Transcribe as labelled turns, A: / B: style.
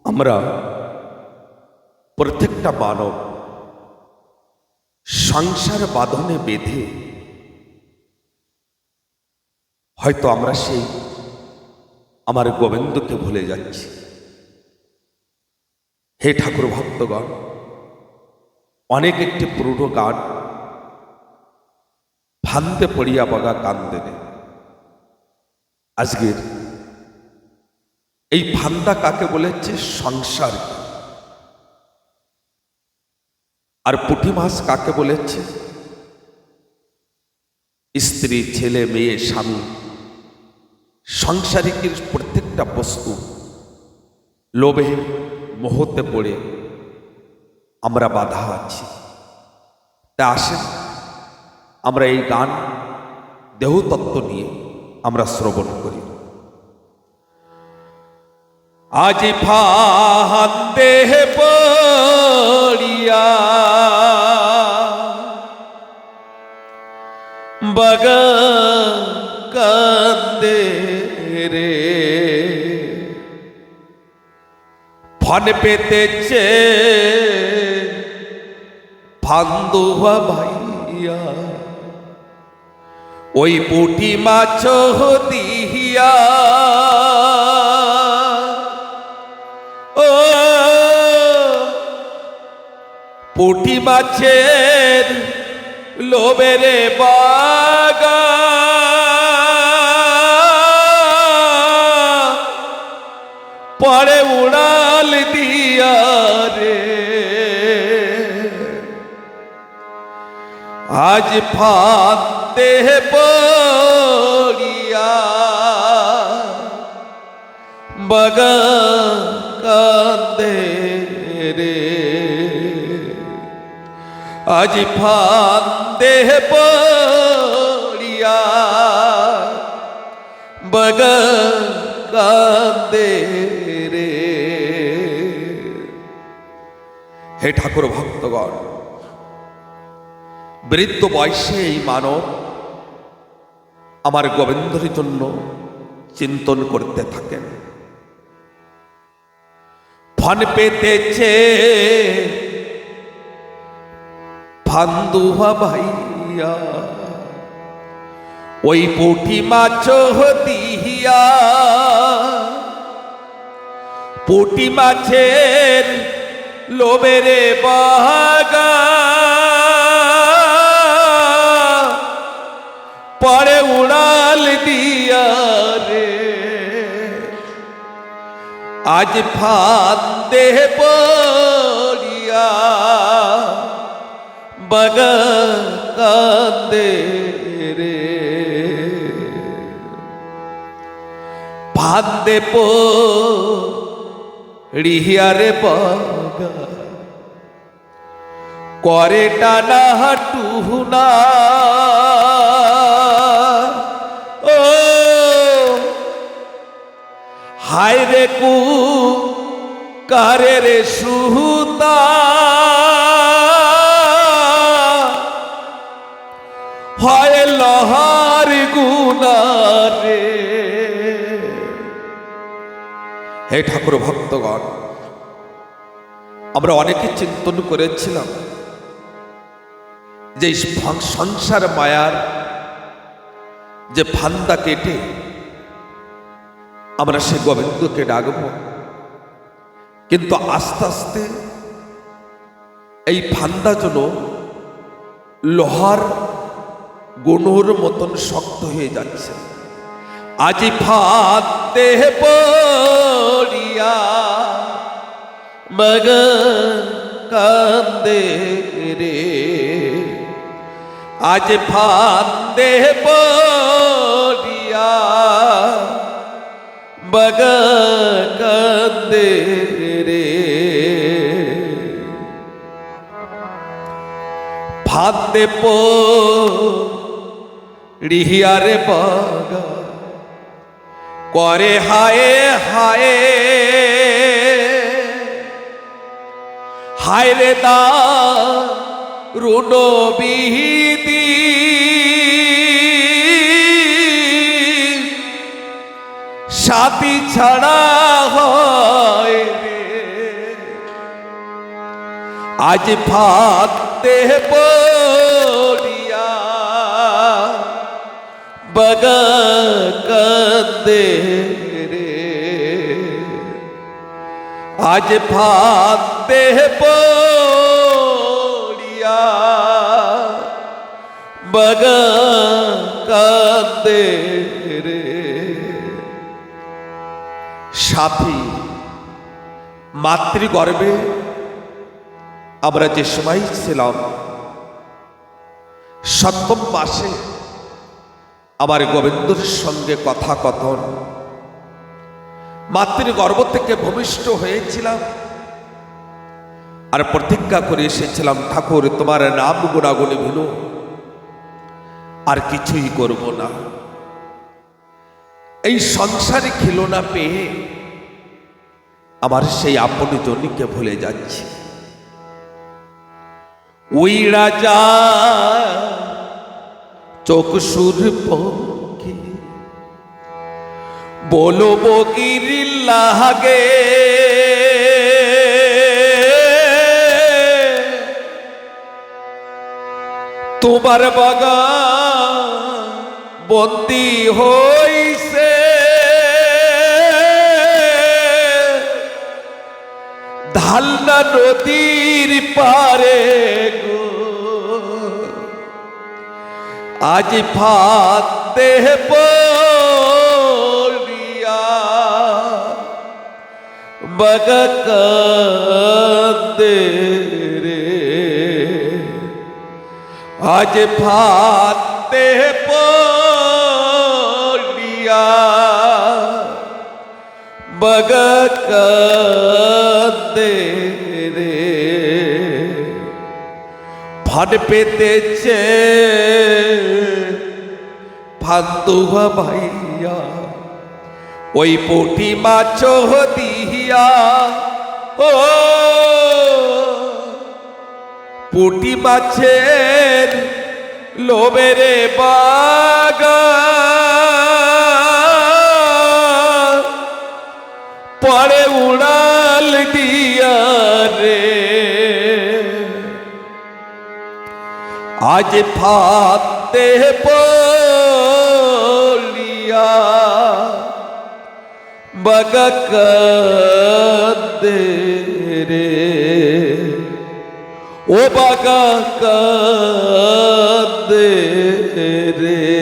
A: আমরা প্রত্যেকটা মানব সংসার বাঁধনে বেঁধে হয়তো আমরা সেই আমার গোবিন্দকে ভুলে যাচ্ছি। হে ঠাকুর ভক্তগণ, অনেক একটি পুরনো গান, ফান্দে পড়িয়া বগা কান্দেনে। আজকের এই ফান্দা কাকে বলেছে? সংসার। আর পুঁটি মাছ কাকে বলেছে? স্ত্রী, ছেলে, মেয়ে, স্বামী, সংসারিকের প্রত্যেকটা বস্তু লোভে মোহতে পড়ে আমরা বাধা আছি। তা আসেন আমরা এই গান দেহতত্ত্ব নিয়ে আমরা শ্রবণ করি। আজ ফান্দে পড়িয়া বগা কান্দে রে, ফন পেতেছে ফান্দুয়া ভাইয়া, ওই পুঁটি মাছ দিয়া ও পুঁটি মাছের লোবেরে বাগা, পরে উড়াল দিয়া রে। আজ ফান্দে পড়িয়া বগা কান্দে রে, আজ ফান্দে পড়িয়া বগা কান্দে রে। হে ঠাকুর ভক্তগণ, বৃদ্ধ বয়সে এই মানব আমার গোবিন্দর জন্য চিন্তন করতে থাকেন। ফন পেতেছে ফান্দুয়া ভাইয়া, ওই পুঁটি মাছ দিয়া, পুঁটি মাছের লোবেরে বাগা, পরে উড়াল দিয়া রে। আজ ফান্দে পড়িয়া বগা কান্দে রে, ফান্দে পড়িয়া রে বগা, করে টানা টুনা ও হায় রে কু কারে রে সুতা, হয় লহার গুনা রে। হে ঠাকুর ভক্তগণ, আমরা অনেকে চিন্তন করেছিলাম যে সংসার মায়ার যে ফান্দা কেটে আমরা সে গোবিন্দকে ডাকব, কিন্তু আস্তে আস্তে এই ফান্দা যেন লোহার গুণর মতন শক্ত হয়ে যাচ্ছে। আজ ফান্দে পড়িয়া বগা কান্দে রে, আজ ফান্দে পড়িয়া বগা কান্দে রে। ফান্দে পড়িয়া রে বগা, করে হায় হায়, হায় রে দারুণ বিধি, সাথী ছাড়া হয় রে। আজ ফাতে পড়িয়া বগা কান্দে রে, আজ ফাতে পড়িয়া বগা কান্দে রে। সাথী মাতৃগর্ভে আমরা যে সময় ছিলাম, সপ্তম মাসে আমার গোবিন্দর সঙ্গে কথা কথন, মাতৃগর্ভ থেকে ভূমিষ্ঠ হয়েছিলাম আর প্রতিজ্ঞা করে এসেছিলাম, ঠাকুর তোমার নাম গুণাগুণে ভিনো আর কিছুই করব না। এই সংসারে খিলনা পেয়ে আমার সেই আপন জনকে ভুলে যাচ্ছি। ওই রাজা চোখ সুর পক্ষে বলো বকির লাগে, তোমার বাগান বন্দী হইছে, ধালনা নদীর পারে গো, আজ ফাতে পড়িয়া বগা কান্দে রে, আজ ফাতে পড়িয়া বগা কান্দে রে। ফান পেতেছে ফান্দুয়া ভাইয়া, ওই পুঁটি মাছ দিয়া, ও পুঁটি মাছের লোবেরে বাগা, পরে উড়াল দিয়া রে, আজ ফাতে পড়িয়া বগা কান্দে রে, ও বগা কান্দে রে।